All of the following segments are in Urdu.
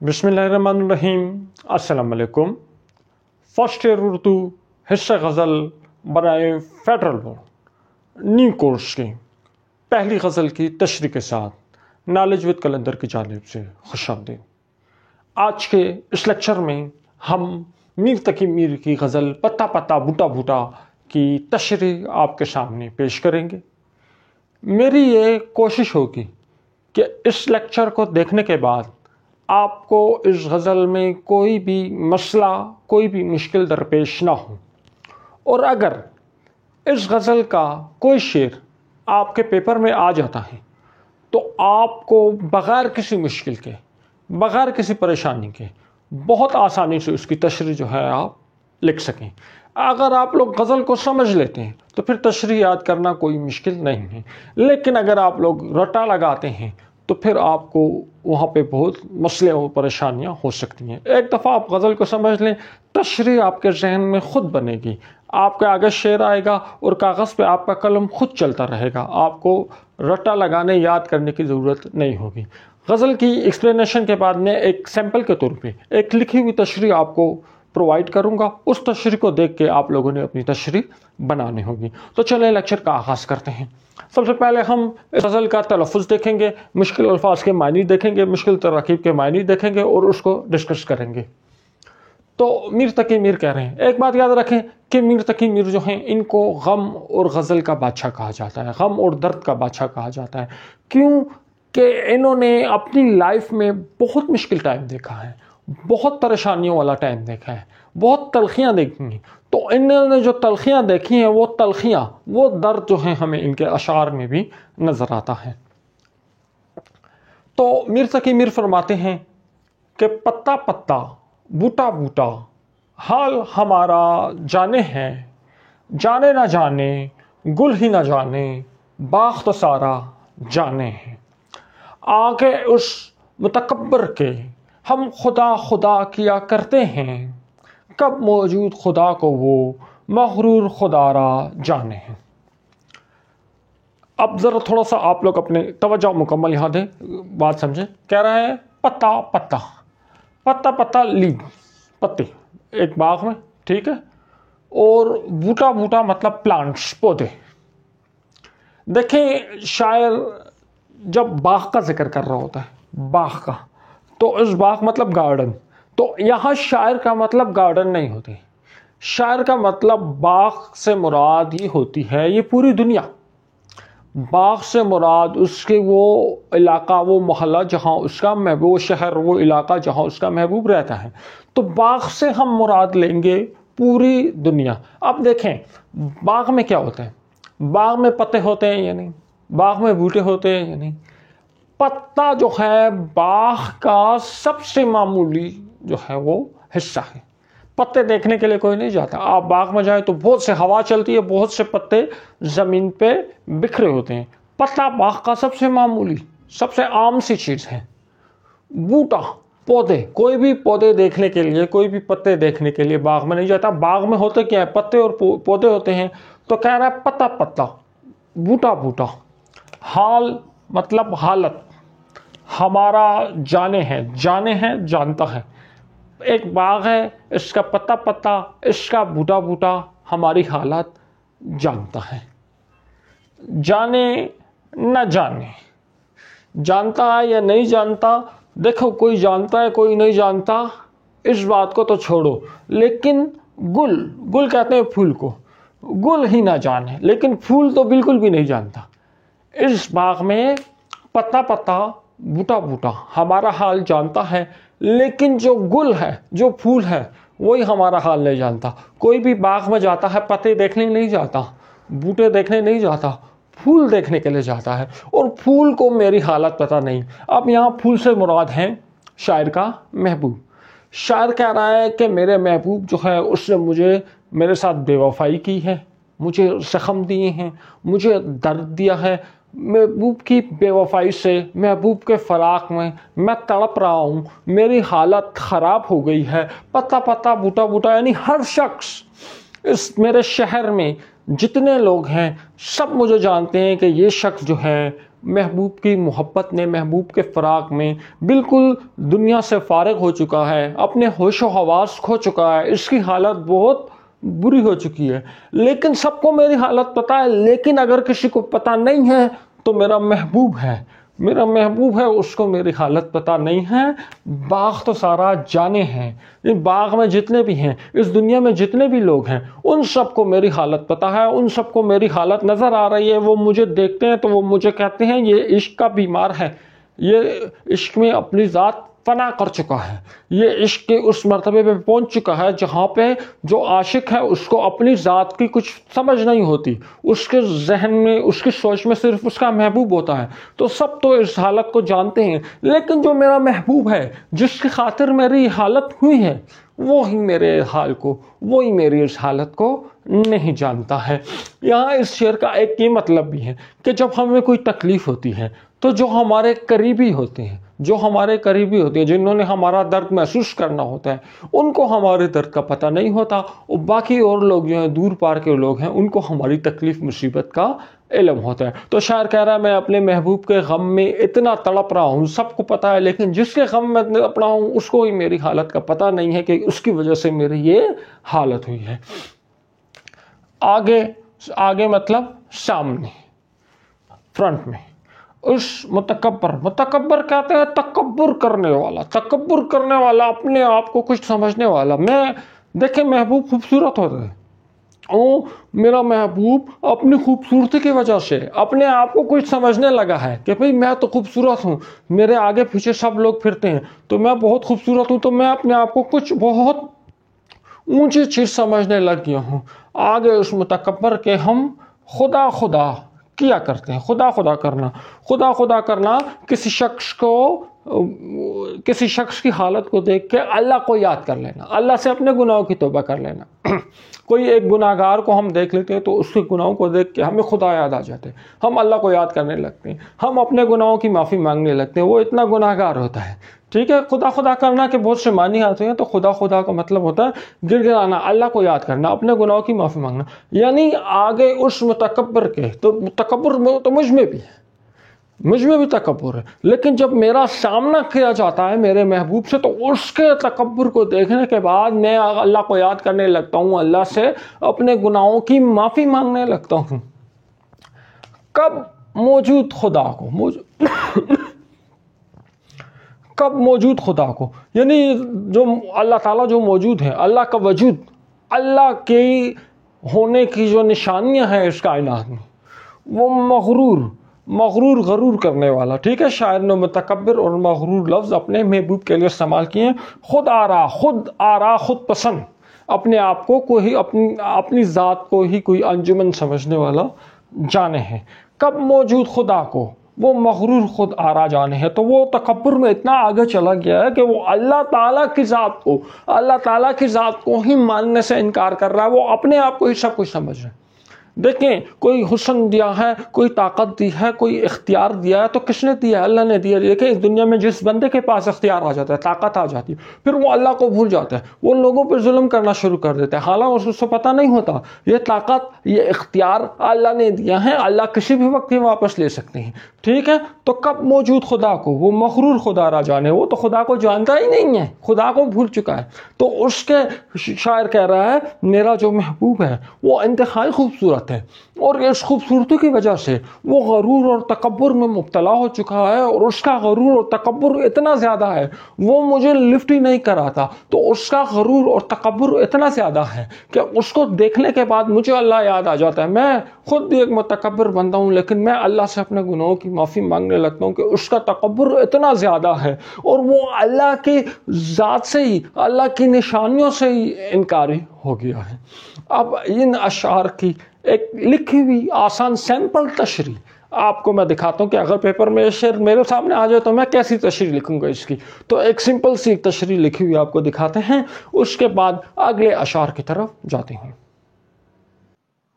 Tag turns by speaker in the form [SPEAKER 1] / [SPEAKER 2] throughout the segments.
[SPEAKER 1] بسم اللہ الرحمن الرحیم۔ السلام علیکم۔ فرسٹ ایئر اردو حصہ غزل برائے فیڈرل بورڈ نیو کورس کی پہلی غزل کی تشریح کے ساتھ نالج وتھ کلندر کی جانب سے خوش آمدید۔ آج کے اس لیکچر میں ہم میر تقی میر کی غزل پتا پتا بوٹا بوٹا کی تشریح آپ کے سامنے پیش کریں گے۔ میری یہ کوشش ہوگی کہ اس لیکچر کو دیکھنے کے بعد آپ کو اس غزل میں کوئی بھی مسئلہ، کوئی بھی مشکل درپیش نہ ہو، اور اگر اس غزل کا کوئی شعر آپ کے پیپر میں آ جاتا ہے تو آپ کو بغیر کسی مشکل کے، بغیر کسی پریشانی کے بہت آسانی سے اس کی تشریح جو ہے آپ لکھ سکیں۔ اگر آپ لوگ غزل کو سمجھ لیتے ہیں تو پھر تشریح یاد کرنا کوئی مشکل نہیں ہے، لیکن اگر آپ لوگ رٹا لگاتے ہیں تو پھر آپ کو وہاں پہ بہت مسئلے اور پریشانیاں ہو سکتی ہیں۔ ایک دفعہ آپ غزل کو سمجھ لیں، تشریح آپ کے ذہن میں خود بنے گی، آپ کے آگے شعر آئے گا اور کاغذ پہ آپ کا قلم خود چلتا رہے گا، آپ کو رٹا لگانے، یاد کرنے کی ضرورت نہیں ہوگی۔ غزل کی ایکسپلینیشن کے بعد میں ایک سیمپل کے طور پہ ایک لکھی ہوئی تشریح آپ کو پرووائڈ کروں گا، اس تشریح کو دیکھ کے آپ لوگوں نے اپنی تشریح بنانی ہوگی۔ تو چلیں لیکچر کا آغاز کرتے ہیں۔ سب سے پہلے ہم اس غزل کا تلفظ دیکھیں گے، مشکل الفاظ کے معنی دیکھیں گے، مشکل تراکیب کے معنی دیکھیں گے اور اس کو ڈسکس کریں گے۔ تو میر تقی میر کہہ رہے ہیں، ایک بات یاد رکھیں کہ میر تقی میر جو ہیں ان کو غم اور غزل کا بادشاہ کہا جاتا ہے، غم اور درد کا بادشاہ کہا جاتا ہے۔ کیوں کہ انہوں نے اپنی لائف میں بہت مشکل ٹائم دیکھا ہے، بہت پریشانیوں والا ٹائم دیکھا ہے، بہت تلخیاں دیکھی ہیں۔ تو انہوں نے جو تلخیاں دیکھی ہیں، وہ تلخیاں، وہ درد جو ہیں ہمیں ان کے اشعار میں بھی نظر آتا ہے۔ تو میر تقی میر فرماتے ہیں کہ پتا پتا بوٹا بوٹا حال ہمارا جانے ہے، جانے نہ جانے گل ہی نہ جانے باغ تو سارا جانے ہیں۔ آگے اس متکبر کے ہم خدا خدا کیا کرتے ہیں، کب موجود خدا کو وہ مغرور خدا را جانے ہیں۔ اب ذرا تھوڑا سا آپ لوگ اپنے توجہ مکمل یہاں دیں، بات سمجھیں۔ کہہ رہا ہے پتا پتا، پتا پتا لیف، پتے ایک باغ میں، ٹھیک ہے، اور بوٹا بوٹا مطلب پلانٹس، پودے۔ دیکھیں شاعر جب باغ کا ذکر کر رہا ہوتا ہے، باغ کا، تو اس باغ مطلب گارڈن، تو یہاں شاعر کا مطلب گارڈن نہیں ہوتے، شاعر کا مطلب باغ سے مراد یہ ہوتی ہے یہ پوری دنیا۔ باغ سے مراد اس کے وہ علاقہ، وہ محلہ جہاں اس کا محبوب، وہ شہر، وہ علاقہ جہاں اس کا محبوب رہتا ہے۔ تو باغ سے ہم مراد لیں گے پوری دنیا۔ اب دیکھیں باغ میں کیا ہوتا ہے، باغ میں پتے ہوتے ہیں یا نہیں، باغ میں بوٹے ہوتے ہیں یا نہیں۔ پتا جو ہے باغ کا سب سے معمولی جو ہے وہ حصہ ہے۔ پتے دیکھنے کے لیے کوئی نہیں جاتا، آپ باغ میں جائیں تو بہت سے ہوا چلتی ہے، بہت سے پتے زمین پہ بکھرے ہوتے ہیں۔ پتا باغ کا سب سے معمولی، سب سے عام سی چیز ہے۔ بوٹا پودے، کوئی بھی پودے دیکھنے کے لیے، کوئی بھی پتے دیکھنے کے لیے باغ میں نہیں جاتا۔ باغ میں ہوتے کیا ہے، پتے اور پودے ہوتے ہیں۔ تو کہہ رہا ہے پتا پتا بوٹا بوٹا، حال مطلب حالت، ہمارا جانے ہے، جانے ہے جانتا ہے۔ ایک باغ ہے، اس کا پتا پتا، اس کا بوٹا بوٹا ہماری حالت جانتا ہے۔ جانے نہ جانے، جانتا ہے یا نہیں جانتا، دیکھو کوئی جانتا ہے کوئی نہیں جانتا، اس بات کو تو چھوڑو، لیکن گل، گل کہتے ہیں پھول کو، گل ہی نہ جانے، لیکن پھول تو بالکل بھی نہیں جانتا۔ اس باغ میں پتا پتا بوٹا بوٹا ہمارا حال جانتا ہے، لیکن جو گل ہے، جو پھول ہے، وہی ہمارا حال نہیں جانتا۔ کوئی بھی باغ میں جاتا ہے، پتے دیکھنے نہیں جاتا، بوٹے دیکھنے نہیں جاتا، پھول دیکھنے کے لیے جاتا ہے، اور پھول کو میری حالت پتہ نہیں۔ اب یہاں پھول سے مراد ہے شاعر کا محبوب۔ شاعر کہہ رہا ہے کہ میرے محبوب جو ہے اس نے مجھے، میرے ساتھ بے وفائی کی ہے، مجھے زخم دیے ہیں، مجھے درد دیا ہے۔ محبوب کی بے وفائی سے، محبوب کے فراق میں تڑپ رہا ہوں، میری حالت خراب ہو گئی ہے۔ پتا پتا بوٹا بوٹا یعنی ہر شخص اس میرے شہر میں جتنے لوگ ہیں سب مجھے جانتے ہیں کہ یہ شخص جو ہے محبوب کی محبت میں، محبوب کے فراق میں بالکل دنیا سے فارغ ہو چکا ہے، اپنے ہوش و حواس کھو چکا ہے، اس کی حالت بہت بری ہو چکی ہے۔ لیکن سب کو میری حالت پتہ ہے، لیکن اگر کسی کو پتہ نہیں ہے تو میرا محبوب ہے، میرا محبوب ہے، اس کو میری حالت پتہ نہیں ہے۔ باغ تو سارا جانے ہیں، اس باغ میں جتنے بھی ہیں، اس دنیا میں جتنے بھی لوگ ہیں، ان سب کو میری حالت پتہ ہے، ان سب کو میری حالت نظر آ رہی ہے۔ وہ مجھے دیکھتے ہیں تو وہ مجھے کہتے ہیں یہ عشق کا بیمار ہے، یہ عشق میں اپنی ذات فنا کر چکا ہے، یہ عشق کے اس مرتبے پہ پہنچ چکا ہے جہاں پہ جو عاشق ہے اس کو اپنی ذات کی کچھ سمجھ نہیں ہوتی، اس کے ذہن میں، اس کی سوچ میں صرف اس کا محبوب ہوتا ہے۔ تو سب تو اس حالت کو جانتے ہیں، لیکن جو میرا محبوب ہے، جس کی خاطر میری حالت ہوئی ہے، وہی میرے حال کو، وہی میری اس حالت کو نہیں جانتا ہے۔ یہاں اس شعر کا ایک یہ مطلب بھی ہے کہ جب ہمیں کوئی تکلیف ہوتی ہے تو جو ہمارے قریبی ہوتے ہیں، جو ہمارے قریبی ہوتے ہیں، جنہوں نے ہمارا درد محسوس کرنا ہوتا ہے، ان کو ہمارے درد کا پتہ نہیں ہوتا، اور باقی اور لوگ جو ہیں، دور پار کے لوگ ہیں، ان کو ہماری تکلیف مصیبت کا علم ہوتا ہے۔ تو شاعر کہہ رہا ہے میں اپنے محبوب کے غم میں اتنا تڑپ رہا ہوں، سب کو پتہ ہے، لیکن جس کے غم میں تڑپ رہا ہوں اس کو ہی میری حالت کا پتہ نہیں ہے کہ اس کی وجہ سے میری یہ حالت ہوئی ہے۔ آگے مطلب سامنے، فرنٹ میں، اس متکبر کہتے ہیں تکبر کرنے والا، اپنے آپ کو کچھ سمجھنے والا۔ دیکھیں محبوب خوبصورت ہوتا ہے، میرا محبوب اپنی خوبصورتی کی وجہ سے اپنے آپ کو کچھ سمجھنے لگا ہے کہ بھئی میں تو خوبصورت ہوں، میرے آگے پیچھے سب لوگ پھرتے ہیں تو میں بہت خوبصورت ہوں، تو میں اپنے آپ کو کچھ بہت اونچی چیز سمجھنے لگ گیا ہوں۔ آگے اس متکبر کے ہم خدا کیا کرتے ہیں۔ خدا کرنا کسی شخص کی حالت کو دیکھ کے اللہ کو یاد کر لینا، اللہ سے اپنے گناہوں کی توبہ کر لینا۔ کوئی ایک گناہگار کو ہم دیکھ لیتے ہیں تو اس کے گناہوں کو دیکھ کے ہمیں خدا یاد آ جاتے ہیں، ہم اللہ کو یاد کرنے لگتے ہیں، ہم اپنے گناہوں کی معافی مانگنے لگتے ہیں، وہ اتنا گناہگار ہوتا ہے۔ ٹھیک ہے، خدا کرنا کے بہت سے معنی آتے ہیں، تو خدا کا مطلب ہوتا ہے گر گرانا، اللہ کو یاد کرنا، اپنے گناہوں کی معافی مانگنا۔ یعنی آگے اس متکبر کے، تو تکبر تو مجھ میں بھی تکبر ہے، لیکن جب میرا سامنا کیا جاتا ہے میرے محبوب سے تو اس کے تکبر کو دیکھنے کے بعد میں اللہ کو یاد کرنے لگتا ہوں، اللہ سے اپنے گناہوں کی معافی مانگنے لگتا ہوں۔ کب موجود خدا کو یعنی جو اللہ تعالیٰ جو موجود ہے، اللہ کا وجود، اللہ کے ہونے کی جو نشانیاں ہیں اس کائنات میں، وہ غرور کرنے والا۔ ٹھیک ہے، شاعر نے متکبر اور مغرور لفظ اپنے محبوب کے لیے استعمال کیے ہیں۔ خود آرا خود پسند، اپنے آپ کو کوئی اپنی ذات کو ہی کوئی انجمن سمجھنے والا جانے ہیں۔ کب موجود خدا کو، وہ مغرور خود آرا جانے ہیں، تو وہ تکبر میں اتنا آگے چلا گیا ہے کہ وہ اللہ تعالیٰ کی ذات کو ہی ماننے سے انکار کر رہا ہے، وہ اپنے آپ کو ہی سب کچھ سمجھ رہا ہے۔ دیکھیں، کوئی حسن دیا ہے، کوئی طاقت دی ہے، کوئی اختیار دیا ہے تو کس نے دیا ہے؟ اللہ نے دیا۔ دیکھیں، اس دنیا میں جس بندے کے پاس اختیار آ جاتا ہے، طاقت آ جاتی ہے، پھر وہ اللہ کو بھول جاتا ہے، وہ لوگوں پر ظلم کرنا شروع کر دیتا ہے، حالانکہ اس کو پتہ نہیں ہوتا یہ طاقت، یہ اختیار اللہ نے دیا ہے، اللہ کسی بھی وقت یہ واپس لے سکتے ہیں۔ ٹھیک ہے، تو کب موجود خدا کو، وہ مغرور خدا را جانے، وہ تو خدا کو جانتا ہی نہیں ہے، خدا کو بھول چکا ہے۔ تو اس کے شاعر کہہ رہا ہے میرا جو محبوب ہے وہ انتہائی خوبصورت ہے، اور اس خوبصورتی کی وجہ سے وہ غرور اور تکبر میں مبتلا ہو چکا ہے، اور اس کا غرور اور تکبر اتنا زیادہ ہے وہ مجھے لفٹ ہی نہیں کراتا۔ تو اس کا غرور اور تکبر اتنا زیادہ ہے کہ اس کو دیکھنے کے بعد مجھے اللہ یاد آ جاتا ہے۔ میں خود بھی ایک متکبر بندہ ہوں، لیکن میں اللہ سے اپنے گناہوں کی معافی مانگنے لگتا ہوں کہ اس کا تکبر اتنا زیادہ ہے، اور وہ اللہ کی ذات سے ہی، اللہ کی نشانیوں سے ہی انکاری ہو گیا ہے۔ اب ان اشعار کی ایک لکھی ہوئی آسان سیمپل تشریح آپ کو میں دکھاتا ہوں کہ اگر پیپر میں شعر میرے سامنے آ جائے تو میں کیسی تشریح لکھوں گا اس کی۔ تو ایک سمپل سی تشریح لکھی ہوئی آپ کو دکھاتے ہیں، اس کے بعد اگلے اشعار کی طرف جاتے ہیں۔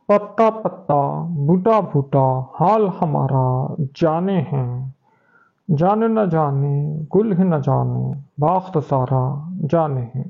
[SPEAKER 1] پتا پتا بوٹا بوٹا حال ہمارا جانے ہیں، جانے نہ جانے گل ہی نہ جانے باغ تو سارا جانے ہیں۔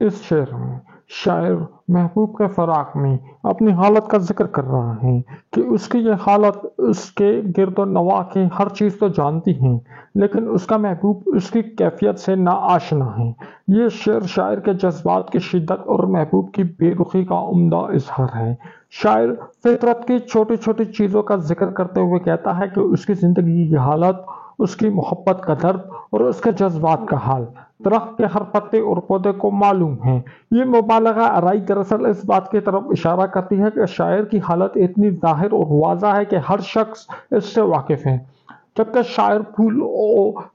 [SPEAKER 1] اس شعر میں شاعر محبوب کے فراق میں اپنی حالت کا ذکر کر رہا ہے کہ اس کی یہ حالت اس کے گرد و نواح کی ہر چیز تو جانتی ہیں، لیکن اس کا محبوب اس کی کیفیت سے ناآشنا ہے۔ یہ شعر شاعر کے جذبات کی شدت اور محبوب کی بے رخی کا عمدہ اظہار ہے۔ شاعر فطرت کی چھوٹی چھوٹی چیزوں کا ذکر کرتے ہوئے کہتا ہے کہ اس کی زندگی کی حالت، اس کی محبت کا درد اور اس کے جذبات کا حال درخت کے ہر پتے اور پودے کو معلوم ہے۔ یہ مبالغہ آرائی دراصل اس بات کی طرف اشارہ کرتی ہے کہ شاعر کی حالت اتنی ظاہر اور واضح ہے کہ ہر شخص اس سے واقف ہے، جبکہ شاعر پھول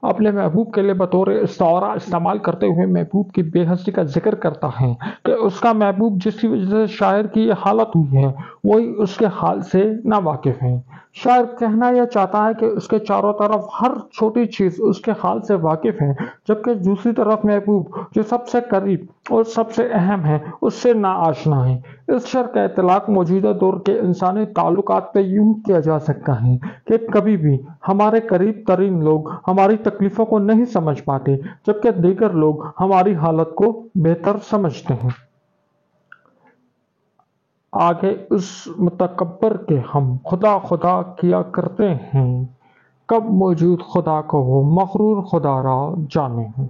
[SPEAKER 1] اپنے محبوب کے لیے بطور استعارہ استعمال کرتے ہوئے محبوب کی بے حسی کا ذکر کرتا ہے کہ اس کا محبوب جس کی وجہ سے شاعر کی یہ حالت ہوئی ہے وہی اس کے حال سے ناواقف ہے۔ شاعر کہنا یہ چاہتا ہے کہ اس کے چاروں طرف ہر چھوٹی چیز اس کے حال سے واقف ہے، جبکہ دوسری طرف محبوب جو سب سے قریب اور سب سے اہم ہے اس سے ناآشنا ہے۔ اس شعر کا اطلاق موجودہ دور کے انسانی تعلقات پہ یوں کیا جا سکتا ہے کہ کبھی بھی ہمارے قریب ترین لوگ ہماری تکلیفوں کو نہیں سمجھ پاتے، جبکہ دیگر لوگ ہماری حالت کو بہتر سمجھتے ہیں۔ آگے اس متکبر کے ہم خدا خدا کیا کرتے ہیں، کب موجود خدا کو وہ مغرور خدا را جانے ہیں۔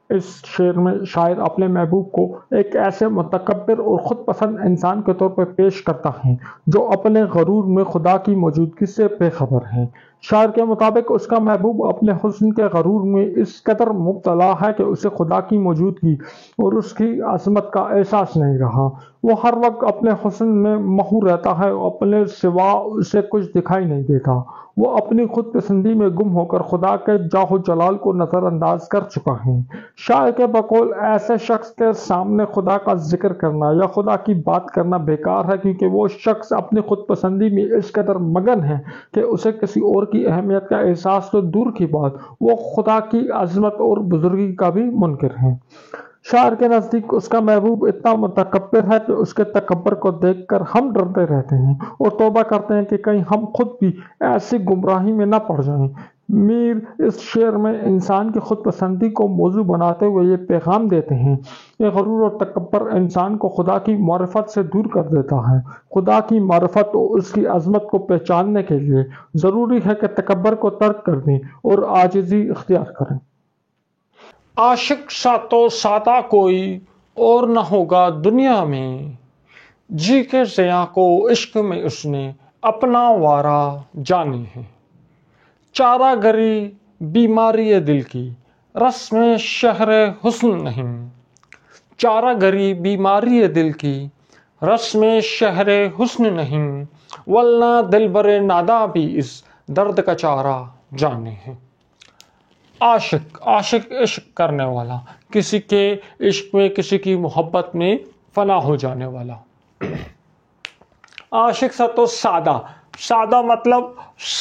[SPEAKER 1] اس شعر میں شاعر اپنے محبوب کو ایک ایسے متکبر اور خود پسند انسان کے طور پر پیش کرتا ہے جو اپنے غرور میں خدا کی موجودگی سے بے خبر ہے۔ شاعر کے مطابق اس کا محبوب اپنے حسن کے غرور میں اس قدر مبتلا ہے کہ اسے خدا کی موجودگی اور اس کی عظمت کا احساس نہیں رہا۔ وہ ہر وقت اپنے حسن میں محو رہتا ہے، اپنے سوا اسے کچھ دکھائی نہیں دیتا۔ وہ اپنی خود پسندی میں گم ہو کر خدا کے جاہ و جلال کو نظر انداز کر چکا ہے۔ شاعر کے بقول ایسے شخص کے سامنے خدا کا ذکر کرنا یا خدا کی بات کرنا بیکار ہے، کیونکہ وہ شخص اپنی خود پسندی میں اس قدر مگن ہے کہ اسے کسی اور کی اہمیت کا احساس تو دور کی بات، وہ خدا کی عظمت اور بزرگی کا بھی منکر ہے۔ شاعر کے نزدیک اس کا محبوب اتنا متکبر ہے کہ اس کے تکبر کو دیکھ کر ہم ڈرتے رہتے ہیں اور توبہ کرتے ہیں کہ کہیں ہم خود بھی ایسی گمراہی میں نہ پڑ جائیں۔ میر اس شعر میں انسان کی خود پسندی کو موضوع بناتے ہوئے یہ پیغام دیتے ہیں کہ غرور اور تکبر انسان کو خدا کی معرفت سے دور کر دیتا ہے۔ خدا کی معرفت اور اس کی عظمت کو پہچاننے کے لیے ضروری ہے کہ تکبر کو ترک کر دیں اور عاجزی اختیار کریں۔ عاشق سا تو سادہ کوئی اور نہ ہوگا دنیا میں، جی کے ضیاء کو عشق میں اس نے اپنا وارا جانے ہے۔ چارہ گری بیماری دل کی رسم شہر حسن نہیں، چارہ گری بیماری دل کی رسم شہر حسن نہیں، ورنہ دلبر ناداں بھی اس درد کا چارہ جانے ہے۔ عاشق عشق کرنے والا، کسی کے عشق میں، کسی کی محبت میں فنا ہو جانے والا۔ عاشق سا تو سادہ مطلب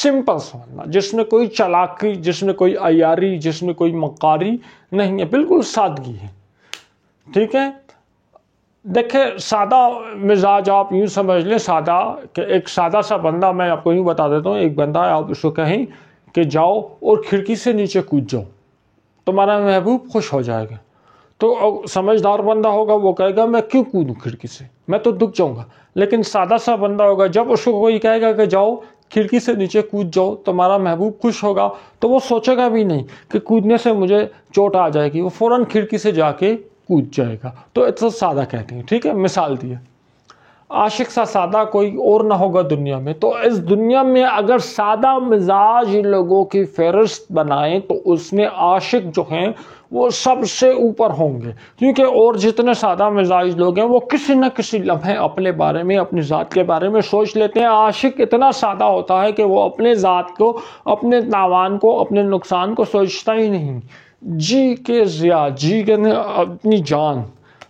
[SPEAKER 1] سمپل سمجھنا، جس میں کوئی چالاکی، جس میں کوئی عیاری، جس میں کوئی مکاری نہیں ہے، بالکل سادگی ہے۔ ٹھیک ہے، دیکھیں سادہ مزاج آپ یوں سمجھ لیں، سادہ کہ ایک سادہ سا بندہ، میں آپ کو یوں بتا دیتا ہوں، ایک بندہ ہے، آپ اس کو کہیں کہ جاؤ اور کھڑکی سے نیچے کود جاؤ، تمہارا محبوب خوش ہو جائے گا۔ تو سمجھدار بندہ ہوگا وہ کہے گا میں کیوں کودوں کھڑکی سے، میں تو دکھ جاؤں گا۔ لیکن سادہ سا بندہ ہوگا، جب اس کو کوئی کہے گا کہ جاؤ کھڑکی سے نیچے کود جاؤ تمہارا محبوب خوش ہوگا، تو وہ سوچے گا بھی نہیں کہ کودنے سے مجھے چوٹ آ جائے گی، وہ فوراً کھڑکی سے جا کے کود جائے گا۔ تو اتنا سادہ کہتے ہیں۔ ٹھیک ہے، مثال دی ہے۔ عاشق سا سادہ کوئی اور نہ ہوگا دنیا میں، تو اس دنیا میں اگر سادہ مزاج لوگوں کی فہرست بنائیں تو اس میں عاشق جو ہیں وہ سب سے اوپر ہوں گے، کیونکہ اور جتنے سادہ مزاج لوگ ہیں وہ کسی نہ کسی لمحے اپنے بارے میں، اپنی ذات کے بارے میں سوچ لیتے ہیں۔ عاشق اتنا سادہ ہوتا ہے کہ وہ اپنے ذات کو، اپنے تاوان کو، اپنے نقصان کو سوچتا ہی نہیں۔ جی کے ضیاء، جی کے اپنی جان،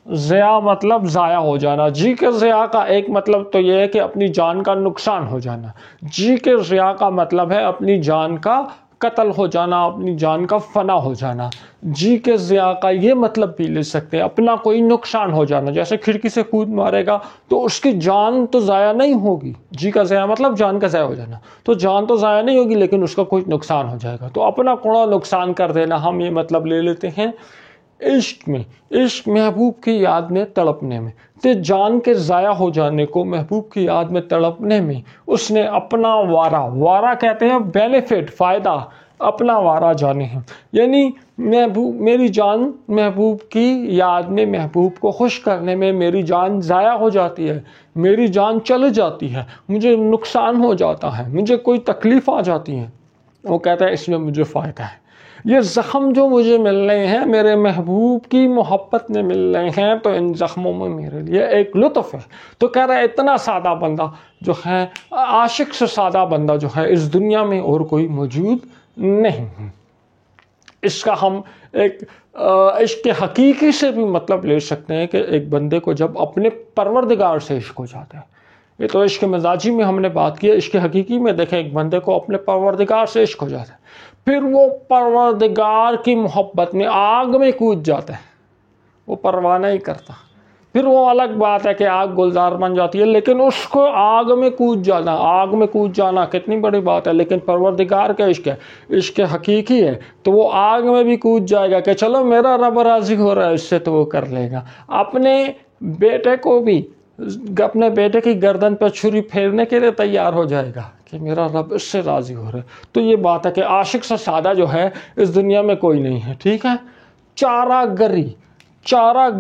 [SPEAKER 1] ضیاء مطلب ضائع ہو جانا۔ جی کے ضیاء کا ایک مطلب تو یہ ہے کہ اپنی جان کا نقصان ہو جانا۔ جی کے ضیاء کا مطلب ہے اپنی جان کا قتل ہو جانا، اپنی جان کا فنا ہو جانا۔ جی کے ضیاء کا یہ مطلب بھی لے سکتے ہیں اپنا کوئی نقصان ہو جانا، جیسے کھڑکی سے کود مارے گا تو اس کی جان تو ضائع نہیں ہوگی۔ جی کا ضیاء مطلب جان کا ضائع ہو جانا، تو جان تو ضائع نہیں ہوگی لیکن اس کا کوئی نقصان ہو جائے گا، تو اپنا کوڑا نقصان کر دینا، ہم یہ مطلب لے لیتے ہیں عشق میں، عشق محبوب کی یاد میں تڑپنے میں، تے جان کے ضائع ہو جانے کو محبوب کی یاد میں تڑپنے میں اس نے اپنا وارا کہتے ہیں بینیفٹ، فائدہ، اپنا وارا جانے ہیں، یعنی میری جان محبوب کی یاد میں محبوب کو خوش کرنے میں میری جان ضائع ہو جاتی ہے، میری جان چل جاتی ہے، مجھے نقصان ہو جاتا ہے، مجھے کوئی تکلیف آ جاتی ہے، وہ کہتا ہے اس میں مجھے فائدہ ہے۔ یہ زخم جو مجھے مل رہے ہیں میرے محبوب کی محبت میں مل رہے ہیں، تو ان زخموں میں میرے لیے ایک لطف ہے۔ تو کہہ رہا ہے اتنا سادہ بندہ جو ہے، عاشق سے سادہ بندہ جو ہے اس دنیا میں اور کوئی موجود نہیں ہے۔ اس کا ہم ایک عشق حقیقی سے بھی مطلب لے سکتے ہیں کہ ایک بندے کو جب اپنے پروردگار سے عشق ہو جاتا ہے۔ یہ تو عشق مزاجی میں ہم نے بات کی ہے، عشق حقیقی میں دیکھیں ایک بندے کو اپنے پروردگار سے عشق ہو جاتا ہے، پھر وہ پروردگار کی محبت میں آگ میں کود جاتا ہے، وہ پرواہ نہیں کرتا۔ پھر وہ الگ بات ہے کہ آگ گلزار بن جاتی ہے، لیکن اس کو آگ میں کود جانا کتنی بڑی بات ہے۔ لیکن پروردگار کا عشق ہے، عشق حقیقی ہے، تو وہ آگ میں بھی کود جائے گا کہ چلو میرا رب راضی ہو رہا ہے اس سے تو وہ کر لے گا۔ اپنے بیٹے کو بھی اپنے بیٹے کی گردن پہ چھری پھیرنے کے لیے تیار ہو جائے گا کہ میرا رب اس سے راضی ہو رہا ہے۔ تو یہ بات ہے کہ عاشق سے سادہ جو ہے اس دنیا میں کوئی نہیں ہے، ٹھیک ہے۔ چارہ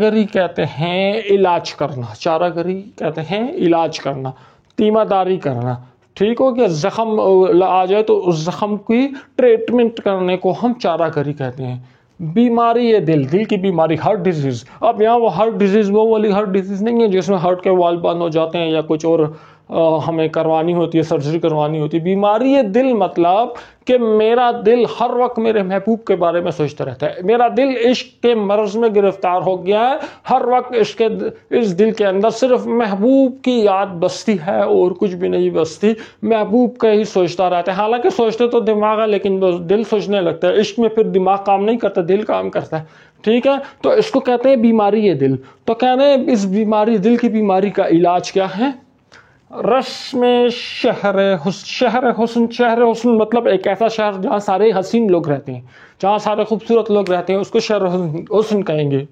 [SPEAKER 1] گری کہتے ہیں علاج کرنا، چارہ گری کہتے ہیں علاج کرنا، تیمہ داری کرنا، ٹھیک ہو گیا۔ زخم آ جائے تو اس زخم کی ٹریٹمنٹ کرنے کو ہم چارہ گری کہتے ہیں۔ بیماری ہے دل کی بیماری، ہارٹ ڈیزیز۔ اب یہاں وہ ہارٹ ڈیزیز وہ والی ہارٹ ڈیزیز نہیں ہے جس میں ہارٹ کے وال بند ہو جاتے ہیں یا کچھ اور ہمیں کروانی ہوتی ہے، سرجری کروانی ہوتی ہے۔ بیماری ہے دل مطلب کہ میرا دل ہر وقت میرے محبوب کے بارے میں سوچتا رہتا ہے، میرا دل عشق کے مرض میں گرفتار ہو گیا ہے، ہر وقت اس دل کے اندر صرف محبوب کی یاد بستی ہے اور کچھ بھی نہیں بستی، محبوب کا ہی سوچتا رہتا ہے۔ حالانکہ سوچتے تو دماغ ہے لیکن دل سوچنے لگتا ہے۔ عشق میں پھر دماغ کام نہیں کرتا، دل کام کرتا ہے، ٹھیک ہے۔ تو اس کو کہتے ہیں بیماری ہے دل۔ تو کہہ رہے ہیں اس بیماری، دل کی بیماری کا علاج کیا ہے؟ رسم شہر حسن مطلب ایک ایسا شہر جہاں سارے حسین لوگ رہتے ہیں، جہاں سارے خوبصورت لوگ رہتے ہیں، اس کو شہر حسن کہیں گے۔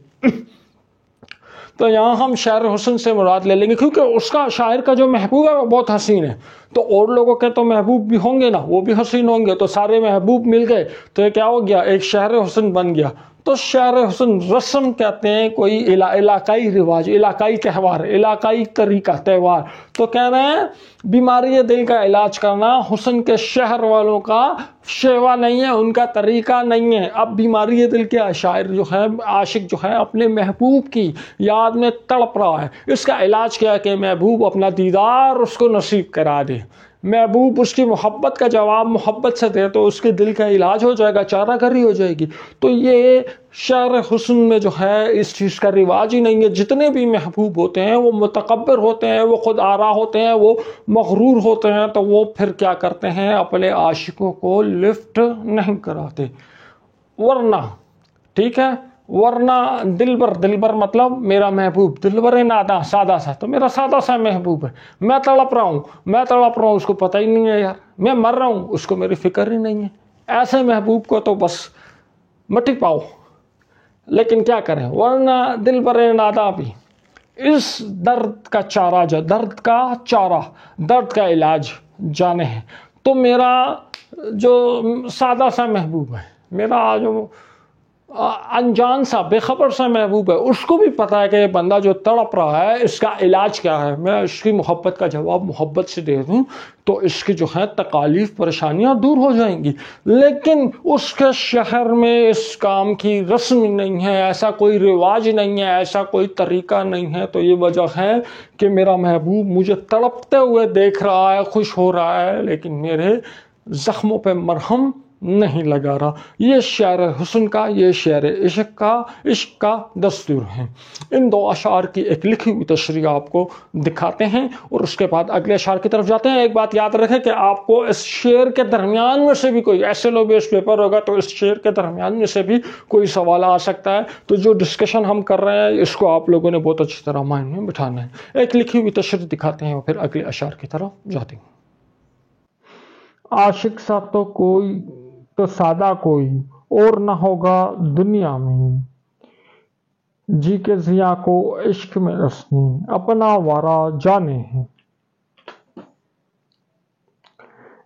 [SPEAKER 1] تو یہاں ہم شہر حسن سے مراد لے لیں گے کیونکہ اس کا شاعر کا جو محبوب ہے وہ بہت حسین ہے، تو اور لوگوں کے تو محبوب بھی ہوں گے نا، وہ بھی حسین ہوں گے، تو سارے محبوب مل گئے تو یہ کیا ہو گیا؟ ایک شہر حسن بن گیا۔ تو شہر حسن رسم کہتے ہیں کوئی علاقائی رواج، علاقائی تہوار، علاقائی طریقہ تہوار۔ تو کہہ رہے ہیں بیماری دل کا علاج کرنا حسن کے شہر والوں کا شیوا نہیں ہے، ان کا طریقہ نہیں ہے۔ اب بیماری دل کے شاعر جو ہے، عاشق جو ہے، اپنے محبوب کی یاد میں تڑپ رہا ہے، اس کا علاج کیا ہے کہ محبوب اپنا دیدار اس کو نصیب کرا دے، محبوب اس کی محبت کا جواب محبت سے دے تو اس کے دل کا علاج ہو جائے گا، چارہ گری ہو جائے گی۔ تو یہ شعر حسن میں جو ہے اس چیز کا رواج ہی نہیں ہے۔ جتنے بھی محبوب ہوتے ہیں وہ متکبر ہوتے ہیں، وہ خود آرا ہوتے ہیں، وہ مغرور ہوتے ہیں، تو وہ پھر کیا کرتے ہیں؟ اپنے عاشقوں کو لفٹ نہیں کراتے، ورنہ ٹھیک ہے، ورنہ دلبر مطلب میرا محبوب، دلبر نادا سادہ سا، تو میرا سادہ سا محبوب ہے، میں تڑپ رہا ہوں اس کو پتہ ہی نہیں ہے یار، میں مر رہا ہوں اس کو میری فکر ہی نہیں ہے۔ ایسے محبوب کو تو بس مٹی پاؤ، لیکن کیا کریں، ورنہ دلبر نادا بھی اس درد کا درد کا علاج جانے ہیں۔ تو میرا جو سادہ سا محبوب ہے، میرا جو انجان سا بے خبر سا محبوب ہے، اس کو بھی پتا ہے کہ یہ بندہ جو تڑپ رہا ہے اس کا علاج کیا ہے، میں اس کی محبت کا جواب محبت سے دے دوں تو اس کی جو ہے تکالیف پریشانیاں دور ہو جائیں گی۔ لیکن اس کے شہر میں اس کام کی رسم نہیں ہے، ایسا کوئی رواج نہیں ہے، ایسا کوئی طریقہ نہیں ہے، تو یہ وجہ ہے کہ میرا محبوب مجھے تڑپتے ہوئے دیکھ رہا ہے، خوش ہو رہا ہے، لیکن میرے زخموں پہ مرہم نہیں لگا رہا۔ یہ شعر حسن کا، یہ شعر عشق کا دستور ہے۔ ان دو اشعار کی ایک لکھی ہوئی تشریح آپ کو دکھاتے ہیں اور اس کے بعد اگلے اشعار کی طرف جاتے ہیں۔ ایک بات یاد رکھیں کہ آپ کو اس شعر کے درمیان میں سے بھی کوئی ایسے لو بیس پیپر ہوگا تو اس شعر کے درمیان میں سے بھی کوئی سوال آ سکتا ہے، تو جو ڈسکشن ہم کر رہے ہیں اس کو آپ لوگوں نے بہت اچھی طرح مائنڈ میں بٹھانا ہے۔ ایک لکھی ہوئی تشریح دکھاتے ہیں اور پھر اگلے اشعار کی طرف جاتے ہیں۔ عاشق سا تو سادہ کوئی اور نہ ہوگا دنیا میں، جی کے ضیاء کو عشق میں رسنی اپنا وارا جانے ہیں۔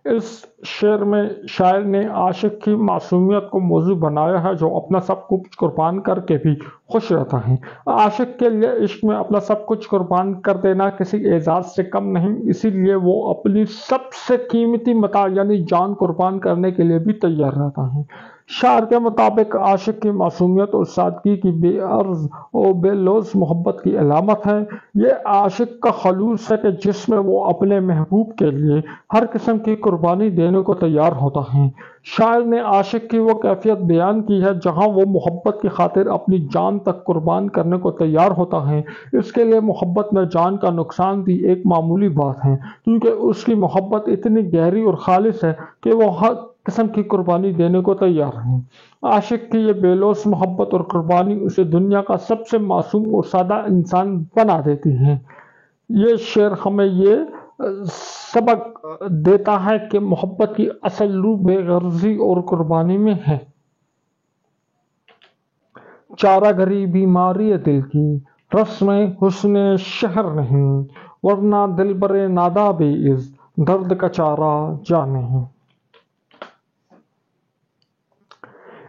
[SPEAKER 1] اس شعر میں شاعر نے عاشق کی معصومیت کو موضوع بنایا ہے، جو اپنا سب کچھ قربان کر کے بھی خوش رہتا ہے۔ عاشق کے لیے عشق میں اپنا سب کچھ قربان کر دینا کسی اعزاز سے کم نہیں، اسی لیے وہ اپنی سب سے قیمتی متاع یعنی جان قربان کرنے کے لیے بھی تیار رہتا ہے۔ شاعر کے مطابق عاشق کی معصومیت اور سادگی کی بے عرض اور بے لوث محبت کی علامت ہے۔ یہ عاشق کا خلوص ہے کہ جس میں وہ اپنے محبوب کے لیے ہر قسم کی قربانی دینے کو تیار ہوتا ہے۔ شاعر نے عاشق کی وہ کیفیت بیان کی ہے جہاں وہ محبت کی خاطر اپنی جان تک قربان کرنے کو تیار ہوتا ہے۔ اس کے لیے محبت میں جان کا نقصان بھی ایک معمولی بات ہے، کیونکہ اس کی محبت اتنی گہری اور خالص ہے کہ وہ ہر قسم کی قربانی دینے کو تیار ہے۔ عاشق کی یہ بے لوث محبت اور قربانی اسے دنیا کا سب سے معصوم اور سادہ انسان بنا دیتی ہے۔ یہ شعر ہمیں یہ سبق دیتا ہے کہ محبت کی اصل روح بے غرضی اور قربانی میں ہے۔ چارہ گری بیماری دل کی رسم حسن شہر نہیں، ورنہ دل برے نادا بے عز درد کا چارہ جانے ہیں۔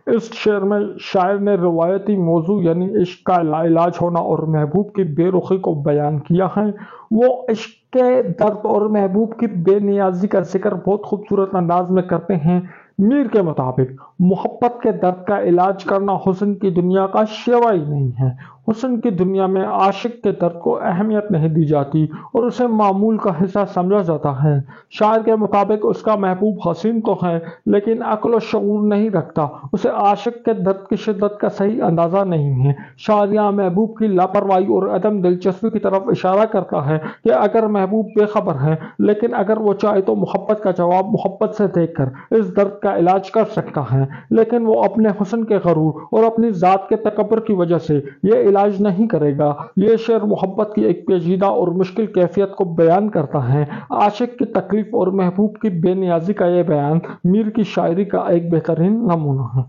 [SPEAKER 1] اس شعر میں شاعر نے روایتی موضوع یعنی عشق کا لاعلاج ہونا اور محبوب کی بے رخی کو بیان کیا ہے۔ وہ عشق کے درد اور محبوب کی بے نیازی کا ذکر بہت خوبصورت انداز میں کرتے ہیں۔ میر کے مطابق محبت کے درد کا علاج کرنا حسن کی دنیا کا شیوا ہی نہیں ہے۔ حسن کی دنیا میں عاشق کے درد کو اہمیت نہیں دی جاتی اور اسے معمول کا حصہ سمجھا جاتا ہے۔ شاعر کے مطابق اس کا محبوب حسین تو ہے لیکن عقل و شعور نہیں رکھتا، اسے عاشق کے درد کی شدت کا صحیح اندازہ نہیں ہے۔ شاعر یہاں محبوب کی لاپرواہی اور عدم دلچسپی کی طرف اشارہ کرتا ہے کہ اگر محبوب بے خبر ہے لیکن اگر وہ چاہے تو محبت کا جواب محبت سے دے کر اس درد کا علاج کر سکتا ہے، لیکن وہ اپنے حسن کے غرور اور اپنی ذات کے تکبر کی وجہ سے یہ علاج نہیں کرے گا۔ یہ شعر محبت کی ایک پیچیدہ اور مشکل کیفیت کو بیان کرتا ہے۔ عاشق کی تکلیف اور محبوب کی بے نیازی کا یہ بیان میر کی شاعری کا ایک بہترین نمونہ ہے۔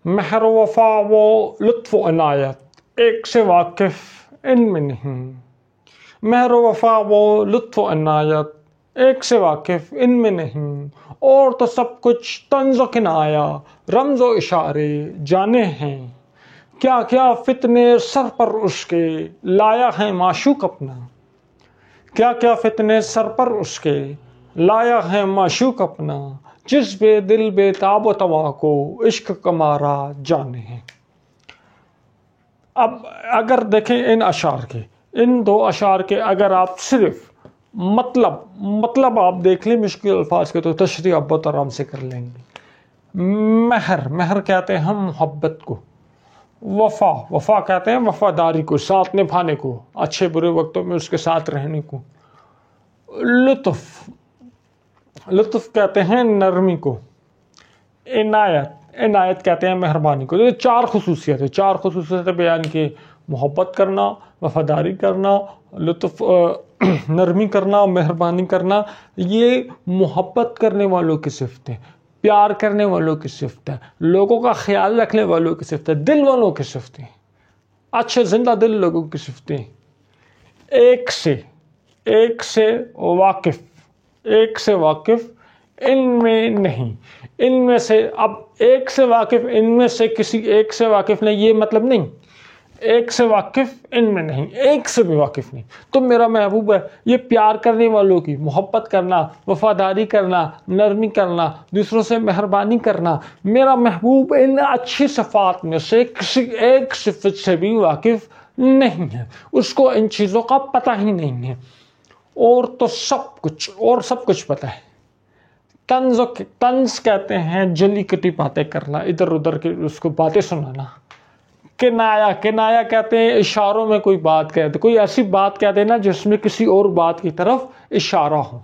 [SPEAKER 1] مہر و وفا و لطف و عنایت ایک سے واقف ان میں نہیں، مہر و وفا و لطف و عنایت ایک سے واقف ان میں نہیں، اور تو سب کچھ طنز و کنایا رمز و اشارے جانے ہیں۔ کیا کیا فتنے سر پر اس کے لایا ہے معشوق اپنا، کیا کیا فتنے سر پر اس کے لایا ہے معشوق اپنا، جس بے دل بے تاب و توا کو عشق کمارا جانے ہیں۔ اب اگر دیکھیں ان اشعار کے، ان دو اشعار کے اگر آپ صرف مطلب آپ دیکھ لیں مشکل الفاظ کے تو تشریح آپ بہت آرام سے کر لیں گے۔ مہر کہتے ہیں ہم محبت کو، وفا کہتے ہیں وفاداری کو، ساتھ نبھانے کو، اچھے برے وقتوں میں اس کے ساتھ رہنے کو۔ لطف کہتے ہیں نرمی کو۔ عنایت کہتے ہیں مہربانی کو۔ یہ چار خصوصیتیں بیان کی، محبت کرنا، وفاداری کرنا، لطف نرمی کرنا، مہربانی کرنا۔ یہ محبت کرنے والوں کی صفت ہے، پیار کرنے والوں کی صفت ہے، لوگوں کا خیال رکھنے والوں کی صفت ہے، دل والوں کی صفت ہے، اچھے زندہ دل لوگوں کی صفتیں۔ ایک سے واقف ان میں نہیں، ان میں سے، اب ایک سے واقف ان میں سے کسی ایک سے واقف نہیں، یہ مطلب نہیں ایک سے واقف ان میں نہیں، ایک سے بھی واقف نہیں۔ تو میرا محبوب ہے، یہ پیار کرنے والوں کی، محبت کرنا، وفاداری کرنا، نرمی کرنا، دوسروں سے مہربانی کرنا، میرا محبوب ان اچھی صفات میں سے کسی ایک صفت سے بھی واقف نہیں ہے، اس کو ان چیزوں کا پتہ ہی نہیں ہے، اور تو سب کچھ پتہ ہے۔ طنز کہتے ہیں جلی کٹی باتیں کرنا، ادھر ادھر کے اس کو باتیں سنانا۔ کنایا کہتے ہیں اشاروں میں کوئی بات کہتے، کوئی ایسی بات کہہ دینا جس میں کسی اور بات کی طرف اشارہ ہو۔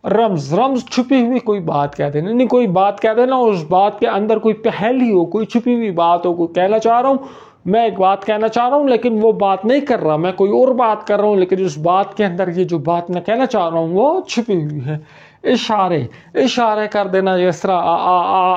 [SPEAKER 1] رمز چھپی ہوئی کوئی بات کہہ دینا، نہیں کوئی بات کہہ دینا اس بات کے اندر کوئی پہلی ہو، کوئی چھپی ہوئی بات ہو، کوئی کہنا چاہ رہا ہوں، میں ایک بات کہنا چاہ رہا ہوں لیکن وہ بات نہیں کر رہا، میں کوئی اور بات کر رہا ہوں لیکن اس بات کے اندر یہ جو بات میں کہنا چاہ رہا ہوں وہ چھپی ہوئی ہے۔ اشارے کر دینا، اس طرح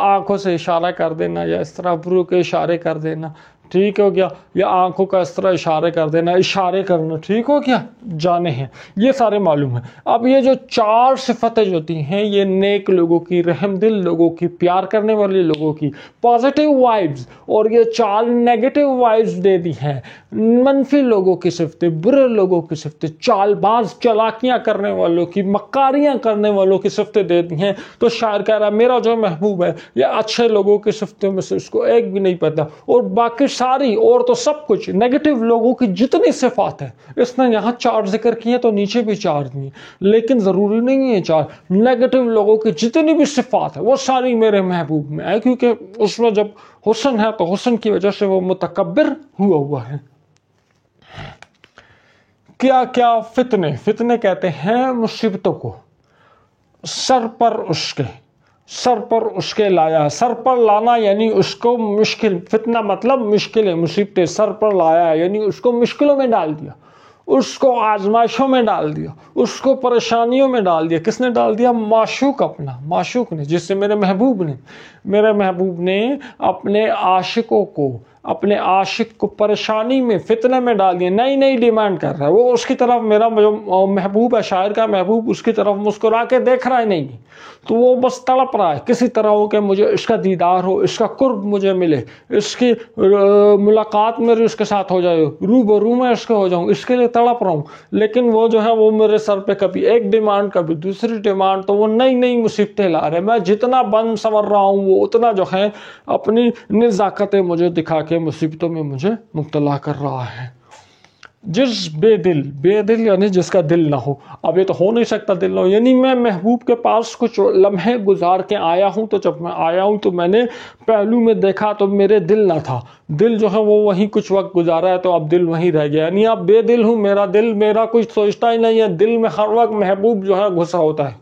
[SPEAKER 1] آنکھوں سے اشارہ کر دینا یا اس طرح برو کے اشارے کر دینا، ٹھیک ہو گیا، یا آنکھوں کا اس طرح اشارے کر دینا، اشارے کرنا، ٹھیک ہو گیا، جانے ہیں، یہ سارے معلوم ہیں۔ اب یہ جو 4 صفتیں جو ہوتی ہیں، یہ نیک لوگوں کی، رحم دل لوگوں کی، پیار کرنے والے لوگوں کی، پازیٹیو وائبز، اور یہ 4 نیگیٹو وائبز دے دی ہیں، منفی لوگوں کی صفتیں، برے لوگوں کی صفتیں، چال باز چالاکیاں کرنے والوں کی، مکاریاں کرنے والوں کی صفتیں دے دی ہیں۔ تو شاعر کہہ رہا ہے میرا جو محبوب ہے یہ اچھے لوگوں کی صفتوں میں سے اس کو ایک بھی نہیں پتا، اور باقی ساری اور تو سب کچھ نیگیٹو لوگوں کی جتنی صفات ہیں، اس نے یہاں 4 ذکر کیے تو نیچے بھی 4 دیے، لیکن ضروری نہیں ہے 4، نیگیٹو لوگوں کی جتنی بھی صفات ہیں وہ ساری میرے محبوب میں ہے، کیونکہ اس میں جب حسن ہے تو حسن کی وجہ سے وہ متکبر ہوا ہے۔ کیا کیا فتنے، فتنے کہتے ہیں مصیبتوں کو، سر پر اس کے لایا، سر پر لانا یعنی اس کو مشکل، فتنہ مطلب مشکل ہے، مصیبتیں سر پر لایا یعنی اس کو مشکلوں میں ڈال دیا، اس کو آزمائشوں میں ڈال دیا، اس کو پریشانیوں میں ڈال دیا۔ کس نے ڈال دیا؟ معشوق اپنا، معشوق نے، جس سے میرے محبوب نے اپنے عاشقوں کو، اپنے عاشق کو پریشانی میں، فتنے میں ڈال دیا، نئی ڈیمانڈ کر رہا ہے وہ اس کی طرف، میرا جو محبوب ہے، شاعر کا محبوب، اس کی طرف مسکرا کے دیکھ رہا ہے نہیں، تو وہ بس تڑپ رہا ہے کسی طرح ہو کہ مجھے اس کا دیدار ہو، اس کا قرب مجھے ملے، اس کی ملاقات میری اس کے ساتھ ہو جائے، روبرو میں اس کے ہو جاؤں، اس کے لیے تڑپ رہا ہوں، لیکن وہ جو ہے وہ میرے سر پہ کبھی ایک ڈیمانڈ کبھی دوسری ڈیمانڈ، تو وہ نئی مصیبتیں لا رہے، میں جتنا بن سنور رہا ہوں وہ اتنا جو ہے اپنی نزاکتیں مجھے دکھا کے مصیبتوں میں مجھے مبتلا کر رہا ہے۔ جس بے دل یعنی جس کا دل نہ ہو، اب یہ تو ہو نہیں سکتا دل نہ ہو، یعنی میں محبوب کے پاس کچھ لمحے گزار کے آیا ہوں، تو جب میں آیا ہوں تو میں نے پہلو میں دیکھا تو میرے دل نہ تھا، دل جو ہے وہ وہیں کچھ وقت گزارا ہے، تو اب دل وہیں رہ گیا، یعنی اب بے دل ہوں، میرا دل میرا کچھ سوچتا ہی نہیں ہے، دل میں ہر وقت محبوب جو ہے گھسا ہوتا ہے۔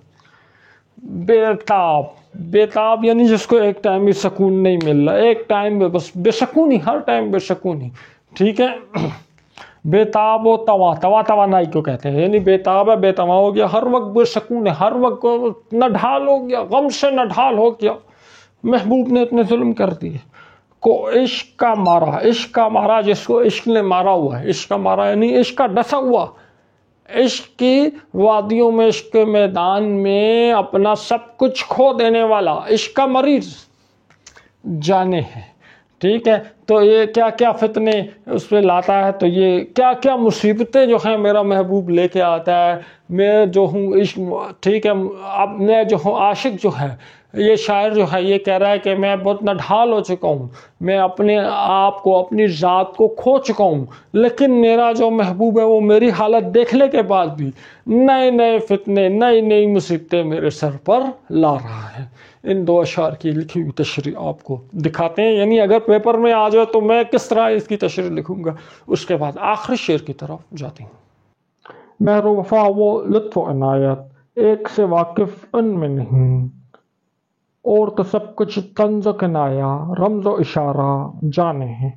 [SPEAKER 1] بیتاب یعنی جس کو ایک ٹائم بھی سکون نہیں مل رہا، ایک ٹائم میں بس بے سکونی، ہر ٹائم بے سکونی، ٹھیک ہے۔ بیتاب و توانائی کو کہتے ہیں، یعنی بیتاب ہے، بے توا ہو گیا، ہر وقت بے سکون ہے، ہر وقت نڈھال ہو گیا، غم سے نڈھال ہو گیا، محبوب نے اتنے ظلم کر دیے۔ کو عشق کا مارا جس کو عشق نے مارا ہوا ہے، عشق کا مارا یعنی عشق کا ڈسا ہوا، عشق کی وادیوں میں، عشق کے میدان میں اپنا سب کچھ کھو دینے والا، عشق کا مریض جانے ہیں، ٹھیک ہے۔ تو یہ کیا کیا فتنے اس پہ لاتا ہے، تو یہ کیا کیا مصیبتیں جو ہیں میرا محبوب لے کے آتا ہے، میں جو ہوں عشق، ٹھیک ہے، اب میں جو ہوں عاشق جو ہے، یہ شاعر جو ہے یہ کہہ رہا ہے کہ میں بہت نڈھال ہو چکا ہوں، میں اپنے آپ کو، اپنی ذات کو کھو چکا ہوں، لیکن میرا جو محبوب ہے وہ میری حالت دیکھنے کے بعد بھی نئے فتنے، نئی مصیبتیں میرے سر پر لا رہا ہے۔ ان 2 اشعار کی لکھی ہوئی تشریح آپ کو دکھاتے ہیں، یعنی اگر پیپر میں آ جائے تو میں کس طرح اس کی تشریح لکھوں گا، اس کے بعد آخری شعر کی طرف جاتے ہیں۔ مہر و وفا و لطف و عنایت ایک سے واقف ان میں نہیں، اور تو سب کچھ طنز و کنایا، رمز و اشارہ جانے ہیں۔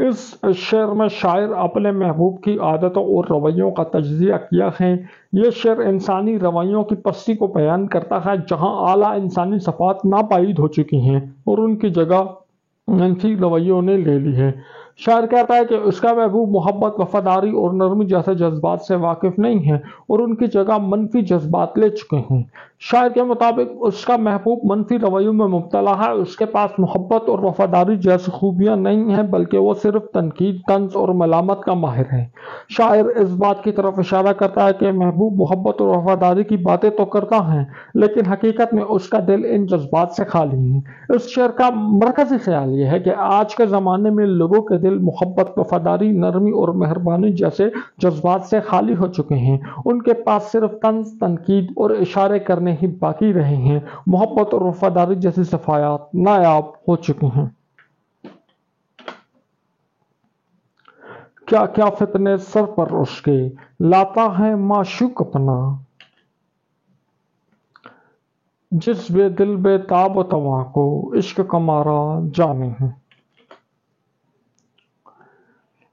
[SPEAKER 1] اس شعر میں شاعر اپنے محبوب کی عادتوں اور رویوں کا تجزیہ کیا ہے۔ یہ شعر انسانی رویوں کی پستی کو بیان کرتا ہے، جہاں اعلیٰ انسانی صفات ناپید ہو چکی ہیں اور ان کی جگہ منفی رویوں نے لے لی ہے۔ شاعر کہتا ہے کہ اس کا محبوب محبت، وفاداری اور نرمی جیسے جذبات سے واقف نہیں ہے اور ان کی جگہ منفی جذبات لے چکے ہیں۔ شاعر کے مطابق اس کا محبوب منفی رویوں میں مبتلا ہے، اس کے پاس محبت اور وفاداری جیسی خوبیاں نہیں ہیں، بلکہ وہ صرف تنقید، طنز اور ملامت کا ماہر ہے۔ شاعر اس بات کی طرف اشارہ کرتا ہے کہ محبوب محبت اور وفاداری کی باتیں تو کرتا ہے، لیکن حقیقت میں اس کا دل ان جذبات سے خالی ہے۔ اس شعر کا مرکزی خیال یہ ہے کہ آج کے زمانے میں لوگوں کے دل محبت، وفاداری، نرمی اور مہربانی جیسے جذبات سے خالی ہو چکے ہیں۔ ان کے پاس صرف طنز، تنقید اور اشارے کرنے ہی باقی رہے ہیں۔ محبت اور وفاداری جیسی صفات نایاب ہو چکی ہیں۔ کیا کیا فتنے سر پر اس کے لاتا ہے معشوق اپنا، جس بے دل بے تاب و تواں کو عشق کا مارا جانے ہیں۔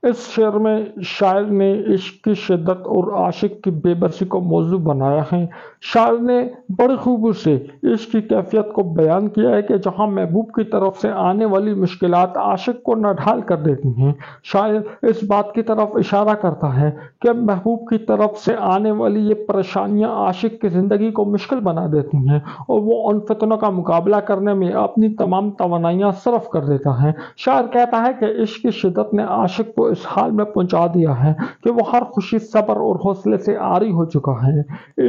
[SPEAKER 1] اس شعر میں شاعر نے عشق کی شدت اور عاشق کی بے بسی کو موضوع بنایا ہے۔ شاعر نے بڑی خوبی سے عشق کی کیفیت کو بیان کیا ہے کہ جہاں محبوب کی طرف سے آنے والی مشکلات عاشق کو نڈھال کر دیتی ہیں، شاعر اس بات کی طرف اشارہ کرتا ہے کہ محبوب کی طرف سے آنے والی یہ پریشانیاں عاشق کی زندگی کو مشکل بنا دیتی ہیں اور وہ ان فتنوں کا مقابلہ کرنے میں اپنی تمام توانائیاں صرف کر دیتا ہے۔ شاعر کہتا ہے کہ عشق کی شدت نے عاشق کو اس حال میں پہنچا دیا ہے کہ وہ ہر خوشی صبر اور حوصلے سے عاری ہو چکا ہے۔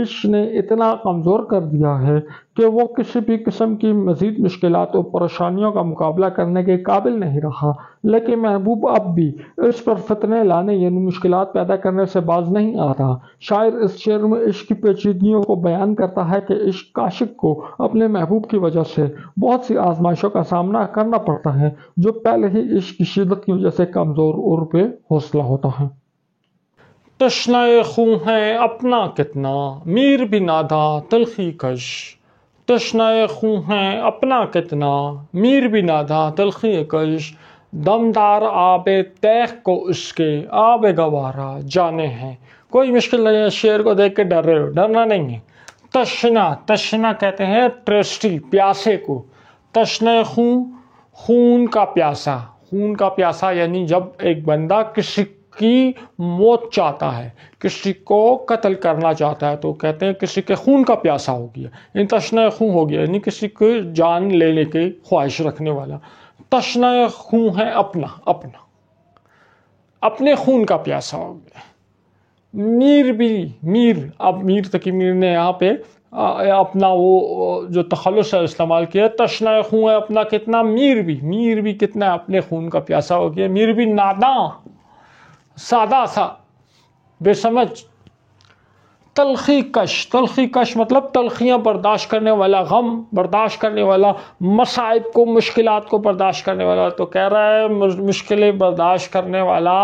[SPEAKER 1] عشق نے اتنا کمزور کر دیا ہے کہ وہ کسی بھی قسم کی مزید مشکلات اور پریشانیوں کا مقابلہ کرنے کے قابل نہیں رہا، لیکن محبوب اب بھی اس پر فتنے لانے یعنی مشکلات پیدا کرنے سے باز نہیں آ رہا۔ شاعر اس شعر میں عشق کی پیچیدگیوں کو بیان کرتا ہے کہ عاشق کو اپنے محبوب کی وجہ سے بہت سی آزمائشوں کا سامنا کرنا پڑتا ہے جو پہلے ہی عشق کی شدت کی وجہ سے کمزور اور بے حوصلہ ہوتا ہے۔ تشنہ خوں ہے اپنا کتنا میر بھی نادا تلخی کش، تشنہ خوں ہے اپنا کتنا میر بھی نادا تلخی کش، دمدار آب تیغ کو اس کے آب گوارا جانے ہیں۔ کوئی مشکل نہیں ہے، شعر کو دیکھ کے ڈر رہے ہو، ڈرنا نہیں ہے۔ تشنا کہتے ہیں ٹریسٹی پیاسے کو، تشنہ خون خون کا پیاسا، خون کا پیاسا یعنی جب ایک بندہ کسی کی موت چاہتا ہے، کسی کو قتل کرنا چاہتا ہے تو کہتے ہیں کسی کے خون کا پیاسا ہو گیا، یعنی تشنہ خون ہو گیا، یعنی کسی کو جان لینے کی خواہش رکھنے والا۔ تشنہ خون ہے اپنا اپنے خون کا پیاسا ہو گیا۔ میر بھی، اب میر تقی میر نے یہاں پہ اپنا وہ جو تخلص ہے استعمال کیا، تشنہ خون ہے اپنا کتنا میر بھی کتنا اپنے خون کا پیاسا ہو گیا۔ میر بھی ناداں، سادہ سا، بے سمجھ۔ تلخی کش مطلب تلخیاں برداشت کرنے والا، غم برداشت کرنے والا، مصائب کو، مشکلات کو برداشت کرنے والا۔ تو کہہ رہا ہے مشکلیں برداشت کرنے والا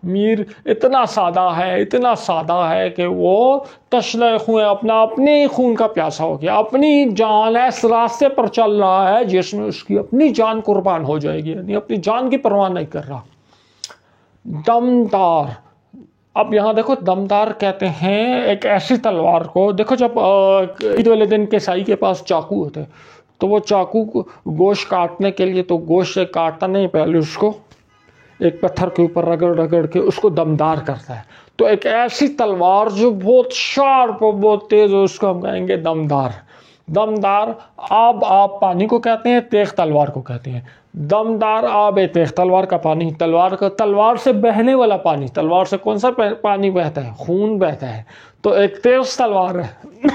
[SPEAKER 1] میر اتنا سادہ ہے کہ وہ تشنہ خون ہے اپنے خون کا پیاسا ہو گیا، اپنی جان اس راستے پر چل رہا ہے جس میں اس کی اپنی جان قربان ہو جائے گی، یعنی اپنی جان کی پرواہ نہیں کر رہا۔ دمدار، اب یہاں دیکھو دمدار کہتے ہیں ایک ایسی تلوار کو، دیکھو جب عید والے دن کسائی کے پاس چاقو ہوتے تو وہ چاقو کو گوشت کاٹنے کے لیے تو گوشت سے کاٹتا نہیں، پہلے اس کو ایک پتھر کے اوپر رگڑ کے اس کو دمدار کرتا ہے۔ تو ایک ایسی تلوار جو بہت شارپ اور بہت تیز ہو، اس کو ہم کہیں گے دمدار۔ آب پانی کو کہتے ہیں، تیغ تلوار کو کہتے ہیں۔ دمدار آب تیغ، تلوار کا پانی، تلوار سے بہنے والا پانی۔ تلوار سے کون سا پانی بہتا ہے؟ خون بہتا ہے۔ تو ایک تیز تلوار ہے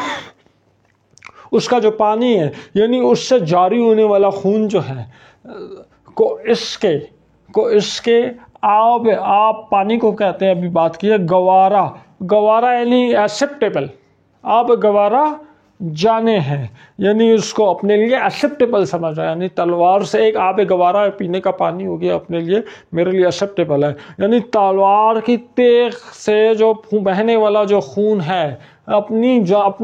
[SPEAKER 1] اس کا جو پانی ہے یعنی اس سے جاری ہونے والا خون جو ہے کو اس کے آب پانی کو کہتے ہیں، ابھی بات کی ہے۔ گوارا یعنی ایکسیپٹیبل، آب گوارا جانے ہیں، یعنی اس کو اپنے لیے ایکسیپٹیبل سمجھ رہا ہے، یعنی تلوار سے ایک آب گوارا پینے کا پانی ہو گیا اپنے لیے، میرے لیے ایکسیپٹیبل ہے۔ یعنی تلوار کی تیغ سے جو بہنے والا جو خون ہے اپنے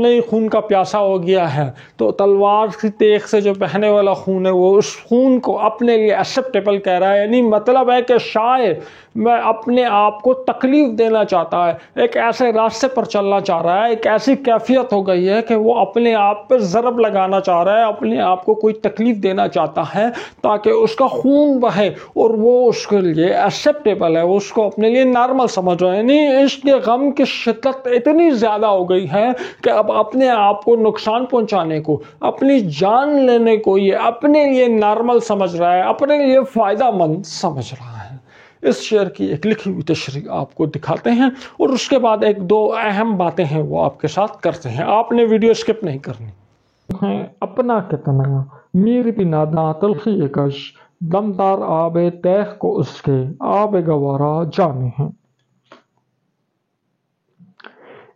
[SPEAKER 1] ہی خون کا پیاسا ہو گیا ہے، تو تلوار کی تیغ سے جو بہنے والا خون ہے وہ اس خون کو اپنے لیے ایکسیپٹیبل کہہ رہا ہے۔ یعنی مطلب ہے کہ شاعر میں اپنے آپ کو تکلیف دینا چاہتا ہے، ایک ایسے راستے پر چلنا چاہ رہا ہے، ایک ایسی کیفیت ہو گئی ہے کہ وہ اپنے آپ پہ ضرب لگانا چاہ رہا ہے، اپنے آپ کو کوئی تکلیف دینا چاہتا ہے تاکہ اس کا خون بہے اور وہ اس کے لیے ایکسیپٹیبل ہے، وہ اس کو اپنے لیے نارمل سمجھ رہا ہے۔ یعنی عشق کے غم کی شدت اتنی زیادہ ہو گئی ہے کہ اب اپنے آپ کو نقصان پہنچانے کو، اپنی جان لینے کو یہ اپنے لیے نارمل سمجھ رہا ہے، اپنے لیے فائدہ مند سمجھ رہا ہے۔ اس شعر کی ایک لکھی ہوئی تشریح آپ کو دکھاتے ہیں اور اس کے بعد ایک دو اہم باتیں ہیں وہ آپ کے ساتھ کرتے ہیں، آپ نے ویڈیو سکپ نہیں کرنی۔ اپنا کتنا میر بھی ناداں تلخی کش، دمدار آب تیغ کو اس کے آب گوارا جانے ہیں۔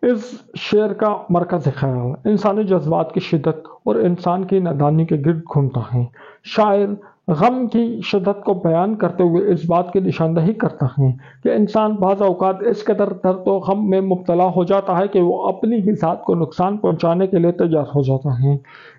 [SPEAKER 1] اس شعر کا مرکز خیال انسانی جذبات کی شدت اور انسان کی نادانی کے گرد گھومتا ہے۔ شاعر غم کی شدت کو بیان کرتے ہوئے اس بات کی نشاندہی کرتا ہے کہ انسان بعض اوقات اس قدر درد و غم میں مبتلا ہو جاتا ہے کہ وہ اپنی ہی ذات کو نقصان پہنچانے کے لیے تیار ہو جاتا ہے۔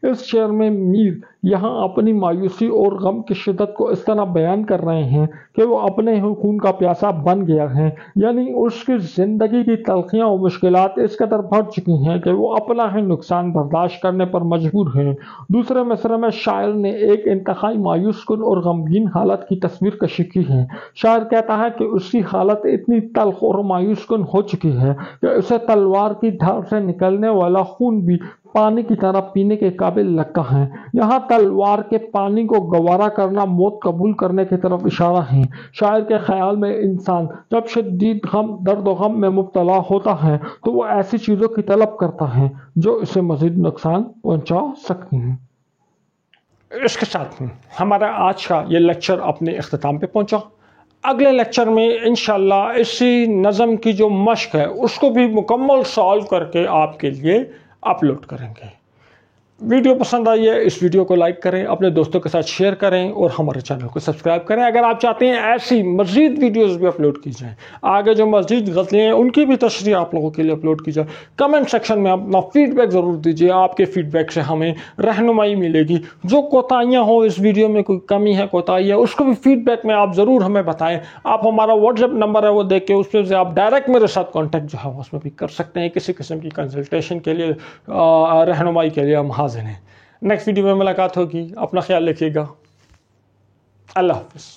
[SPEAKER 1] اس شعر میں میر یہاں اپنی مایوسی اور غم کی شدت کو اس طرح بیان کر رہے ہیں کہ وہ اپنے ہی خون کا پیاسا بن گیا ہے، یعنی اس کی زندگی کی تلخیاں و مشکلات اس قدر بڑھ چکی ہیں کہ وہ اپنا ہی نقصان برداشت کرنے پر مجبور ہے۔ دوسرے مصرعے میں شاعر نے ایک انتہائی مایوس کن اور غمگین حالت کی تصویر کشی کی ہے۔ شاعر کہتا ہے کہ اس کی حالت اتنی تلخ اور مایوس کن ہو چکی ہے کہ اسے تلوار کی دھار سے نکلنے والا خون بھی پانی کی طرح پینے کے قابل لگتا ہے۔ یہاں تلوار کے پانی کو گوارا کرنا موت قبول کرنے کی طرف اشارہ ہے۔ شاعر کے خیال میں انسان جب شدید درد و غم میں مبتلا ہوتا ہے تو وہ ایسی چیزوں کی طلب کرتا ہے جو اسے مزید نقصان پہنچا سکتی ہیں۔ اس کے ساتھ ہمارا آج کا یہ لیکچر اپنے اختتام پہ پہنچا۔ اگلے لیکچر میں انشاءاللہ اسی نظم کی جو مشق ہے اس کو بھی مکمل سالو کر کے آپ کے لیے اپلوڈ کریں گے۔ ویڈیو پسند آئی ہے اس ویڈیو کو لائک کریں، اپنے دوستوں کے ساتھ شیئر کریں اور ہمارے چینل کو سبسکرائب کریں۔ اگر آپ چاہتے ہیں ایسی مزید ویڈیوز بھی اپلوڈ کی جائیں، آگے جو مزید غزلیں ہیں ان کی بھی تشریح آپ لوگوں کے لیے اپلوڈ کی جائے، کمنٹ سیکشن میں اپنا فیڈ بیک ضرور دیجیے۔ آپ کے فیڈ بیک سے ہمیں رہنمائی ملے گی۔ جو کوتاہیاں ہوں اس ویڈیو میں کوئی کمی ہے، کوتاہی ہے، اس کو بھی فیڈ بیک میں آپ ضرور ہمیں بتائیں۔ آپ ہمارا واٹس ایپ نمبر ہے وہ دیکھ کے اس پہ سے آپ ڈائریکٹ میرے ساتھ کانٹیکٹ جو ہے اس میں بھی کر سکتے ہیں۔ کسی قسم کی کنسلٹیشن کے لیے، رہنمائی کے لیے ہم حاضر ہیں۔ نیکسٹ ویڈیو میں ملاقات ہوگی۔ اپنا خیال رکھیے گا۔ اللہ حافظ۔